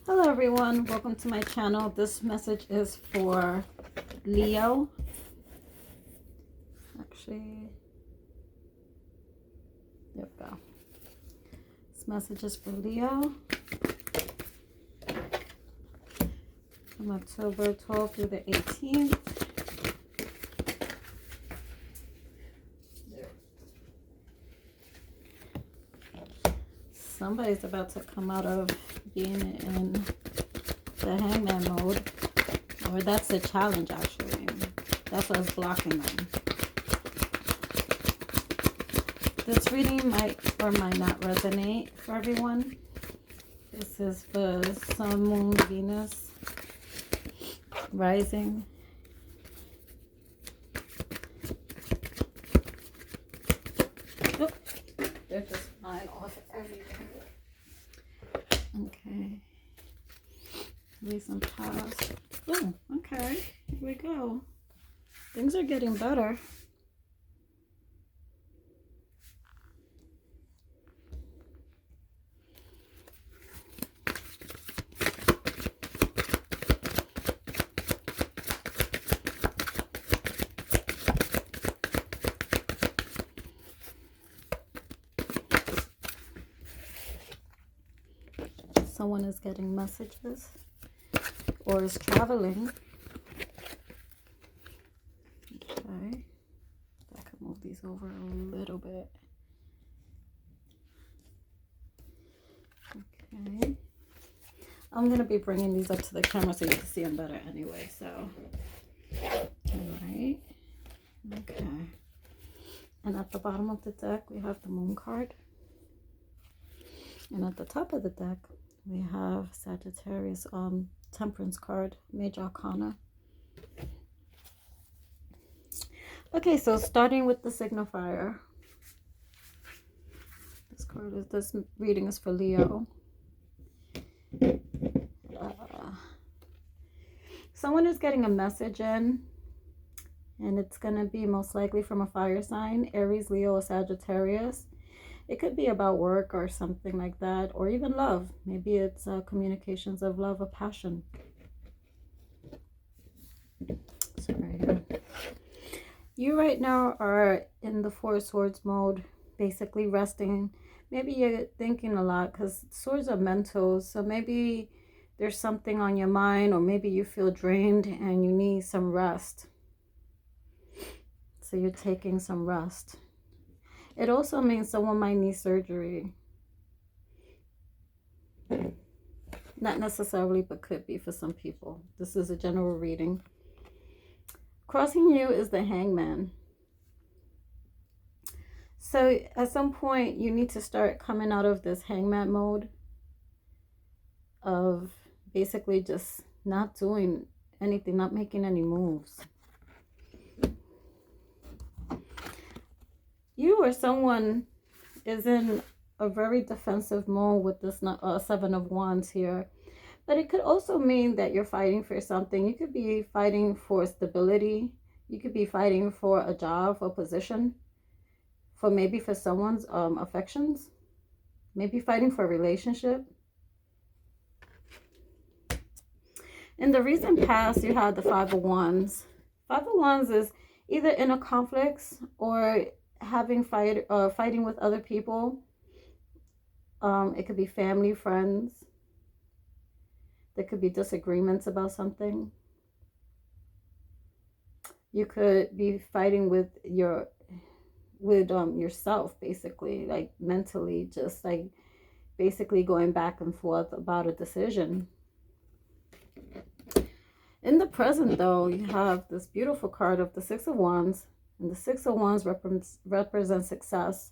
Hello everyone, welcome to my channel. This message is for Leo. Actually, there we go. This message is for Leo from October 12th through the 18th. Somebody's about to come out of being in the hangman mode, or that's the challenge actually. That's what's blocking them. This reading might or might not resonate for everyone. This is for Sun, Moon, Venus, Rising. Oh, they're just flying off everything. Okay. Recent past. Oh, okay. Here we go. Things are getting better. Someone is getting messages or is traveling. Okay. I can move these over a little bit. Okay. I'm going to be bringing these up to the camera so you can see them better anyway. So, all right. Okay. And at the bottom of the deck, we have the Moon card. And at the top of the deck, we have Sagittarius Temperance card, Major Arcana. Okay, so starting with the signifier. This reading is for Leo. Someone is getting a message in, and it's going to be most likely from a fire sign, Aries, Leo, or Sagittarius. It could be about work or something like that, or even love. Maybe it's communications of love or passion. Sorry. You right now are in the Four of Swords mode, basically resting. Maybe you're thinking a lot because swords are mental. So maybe there's something on your mind, or maybe you feel drained and you need some rest. So you're taking some rest. It also means someone might need surgery. Not necessarily, but could be for some people. This is a general reading. Crossing you is the Hangman. So at some point, you need to start coming out of this hangman mode of basically just not doing anything, not making any moves. You or someone is in a very defensive mode with this Seven of Wands here. But it could also mean that you're fighting for something. You could be fighting for stability. You could be fighting for a job or position. Maybe for someone's affections. Maybe fighting for a relationship. In the recent past, you had the Five of Wands. Five of Wands is either in a conflict or having fighting with other people. It could be family, friends. There could be disagreements about something. You could be fighting with yourself, basically, like mentally, just like basically going back and forth about a decision. In the present, though, you have this beautiful card of the Six of Wands, and the Six of Wands represents success.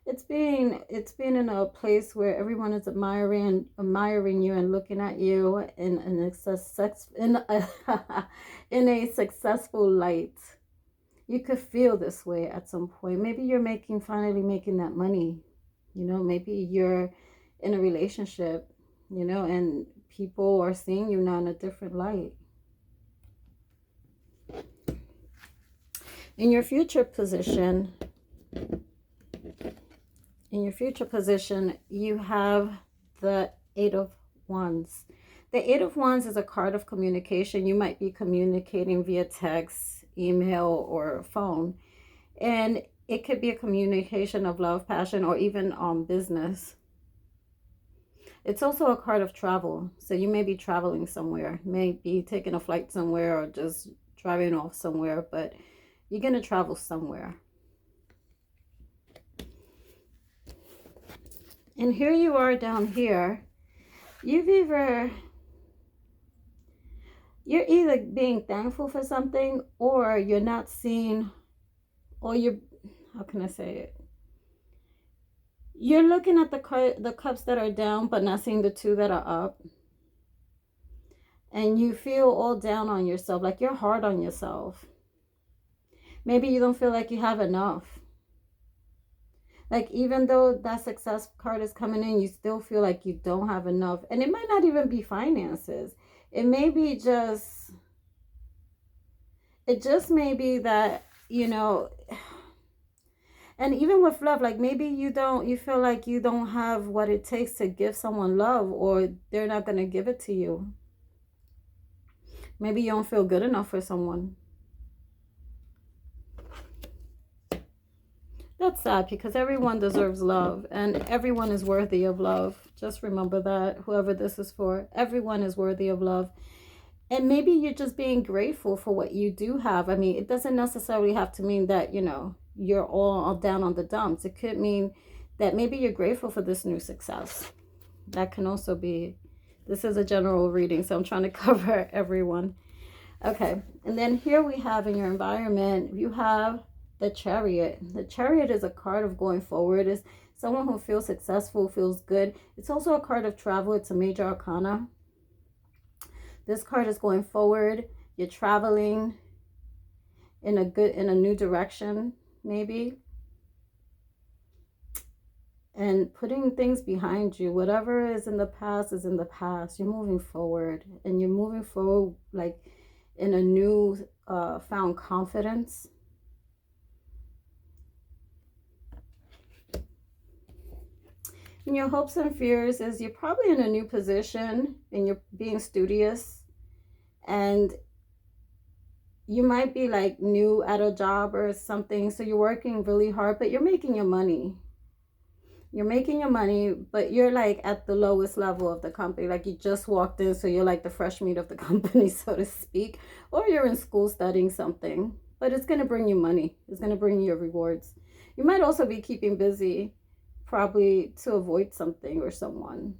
It's being in a place where everyone is admiring you and looking at you in a successful light. You could feel this way at some point. Maybe you're finally making that money. Maybe you're in a relationship, and people are seeing you now in a different light. In your future position, you have the Eight of Wands. The Eight of Wands is a card of communication. You might be communicating via text, email, or phone. And it could be a communication of love, passion, or even business. It's also a card of travel. So you may be traveling somewhere, may be taking a flight somewhere or just driving off somewhere, but you're going to travel somewhere. And here you are down here. You're either being thankful for something, or you're not seeing, or how can I say it? You're looking at the cups that are down, but not seeing the two that are up. And you feel all down on yourself, like you're hard on yourself. Maybe you don't feel like you have enough. Like, even though that success card is coming in, you still feel like you don't have enough. And it might not even be finances. It may be just may that, you know, and even with love, like maybe you feel like you don't have what it takes to give someone love, or they're not going to give it to you. Maybe you don't feel good enough for someone. That's sad, because everyone deserves love and everyone is worthy of love. Just remember that, whoever this is for, everyone is worthy of love. And maybe you're just being grateful for what you do have. I mean, it doesn't necessarily have to mean that, you know, you're all down on the dumps. It could mean that maybe you're grateful for this new success. That can also be, this is a general reading, so I'm trying to cover everyone. Okay, and then here we have in your environment, you have the Chariot. The Chariot is a card of going forward. It's someone who feels successful, feels good. It's also a card of travel. It's a major arcana. This card is going forward. You're traveling in a new direction, maybe. And putting things behind you. Whatever is in the past is in the past. You're moving forward. And you're moving forward like in a new found confidence. And your hopes and fears is you're probably in a new position and you're being studious, and you might be like new at a job or something. So you're working really hard, but you're making your money. You're making your money, but you're like at the lowest level of the company. Like you just walked in, so you're like the fresh meat of the company, so to speak. Or you're in school studying something, but it's going to bring you money. It's going to bring you your rewards. You might also be keeping busy, probably to avoid something or someone.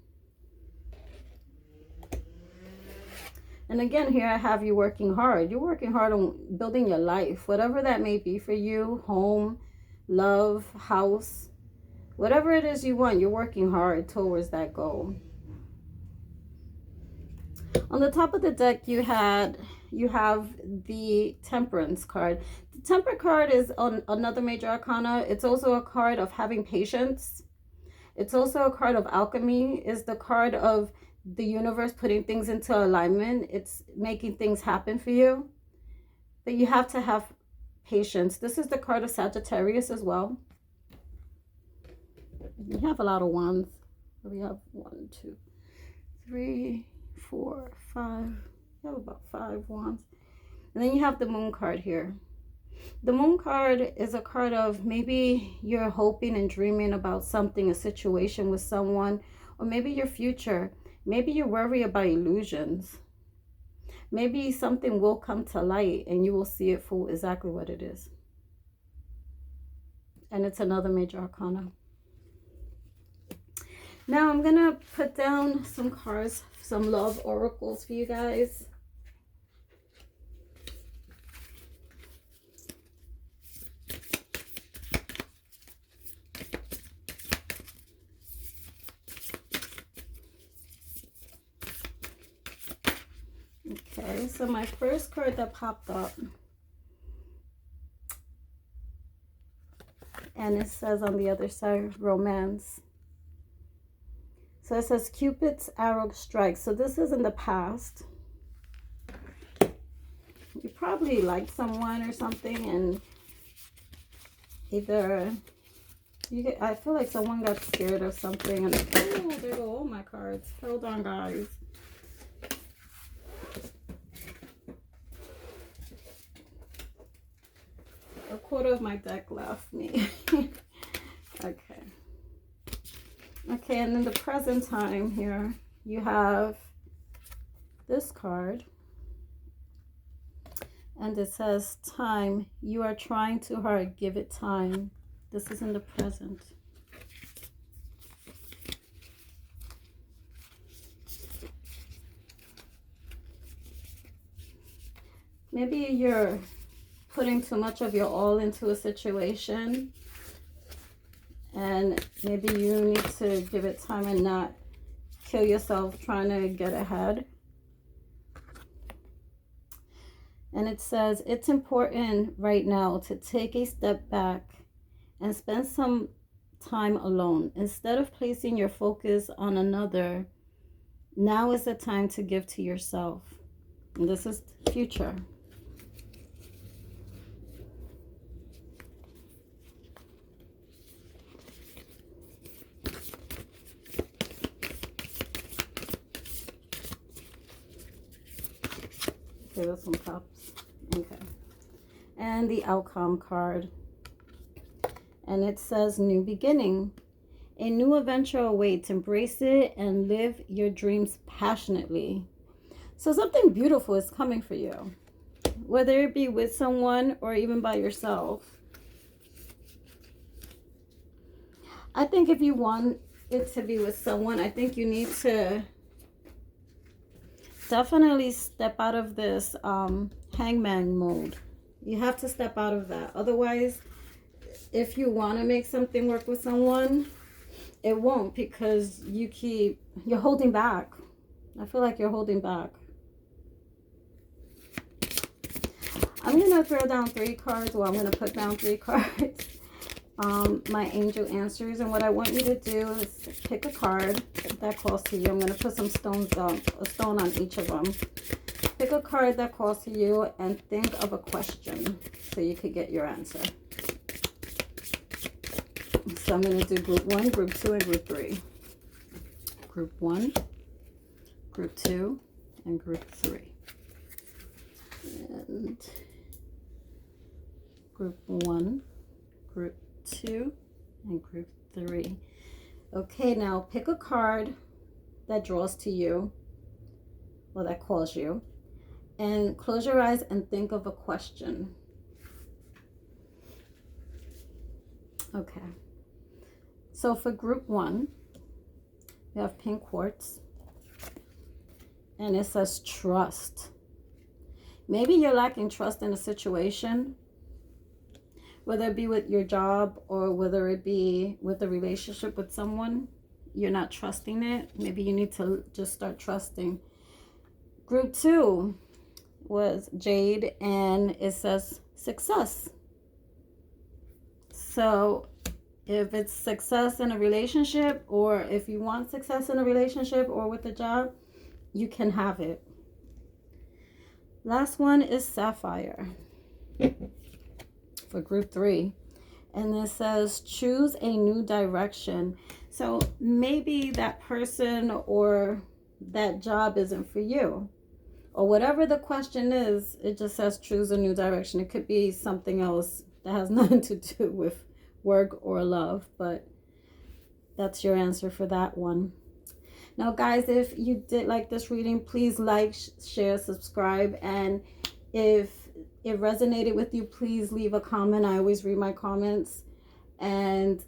And again, here I have you working hard. You're working hard on building your life, whatever that may be for you. Home, love, house, whatever it is you want, you're working hard towards that goal. On the top of the deck, you have the Temperance card. The Temperance card is on another major arcana. It's also a card of having patience. It's also a card of alchemy. It's the card of the universe putting things into alignment. It's making things happen for you. But you have to have patience. This is the card of Sagittarius as well. You have a lot of wands. We have 1, 2, 3, 4, 5. You have about 5 wands. And then you have the Moon card here. The Moon card is a card of maybe you're hoping and dreaming about something, a situation with someone, or maybe your future. Maybe you worry about illusions. Maybe something will come to light and you will see it for exactly what it is. And it's another major arcana. Now I'm going to put down some cards, some love oracles for you guys. Okay, so my first card that popped up, and it says on the other side, romance. So it says Cupid's arrow strikes. So this is in the past. You probably liked someone or something, and either I feel like someone got scared of something, and oh, there go all my cards. Hold on, guys. quarter of my deck left me. Okay. Okay, and in the present time here, you have this card. And it says, time. You are trying too hard. Give it time. This is in the present. Maybe you're putting too much of your all into a situation. And maybe you need to give it time and not kill yourself trying to get ahead. And it says, it's important right now to take a step back and spend some time alone. Instead of placing your focus on another, now is the time to give to yourself. And this is future. Okay, there's some cups. Okay. And the outcome card. And it says new beginning. A new adventure awaits. Embrace it and live your dreams passionately. So something beautiful is coming for you. Whether it be with someone or even by yourself. I think if you want it to be with someone, I think you need to definitely step out of this hangman mode. You have to step out of that. Otherwise, if you want to make something work with someone, it won't, because you're holding back. I feel like you're holding back. I'm going to throw down 3 cards. Well, I'm going to put down 3 cards. My angel answers. And what I want you to do is pick a card that calls to you. I'm going to put some stones on, a stone on each of them. Pick a card that calls to you and think of a question so you could get your answer. So I'm going to do group 1, group 2, and group 3. Group 1, group 2, and group 3. And group 1, group 2, and group 3. Okay, now pick a card that draws to you, or that calls you, and close your eyes and think of a question. Okay. So for group 1, we have pink quartz, and it says trust. Maybe you're lacking trust in a situation, whether it be with your job or whether it be with a relationship with someone. You're not trusting it. Maybe you need to just start trusting. Group 2 was jade, and it says success. So if it's success in a relationship, or if you want success in a relationship or with a job, you can have it. Last one is sapphire for group 3. And it says choose a new direction. So maybe that person or that job isn't for you. Or whatever the question is, it just says choose a new direction. It could be something else that has nothing to do with work or love, but that's your answer for that one. Now guys, if you did like this reading, please like, share, subscribe, and if it resonated with you, please leave a comment. I always read my comments. And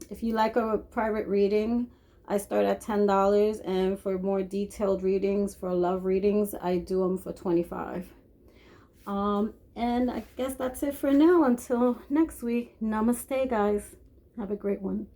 if you like a private reading, I start at $10, and for more detailed readings, for love readings, I do them for $25. And I guess that's it for now. Until next week, namaste, guys. Have a great one.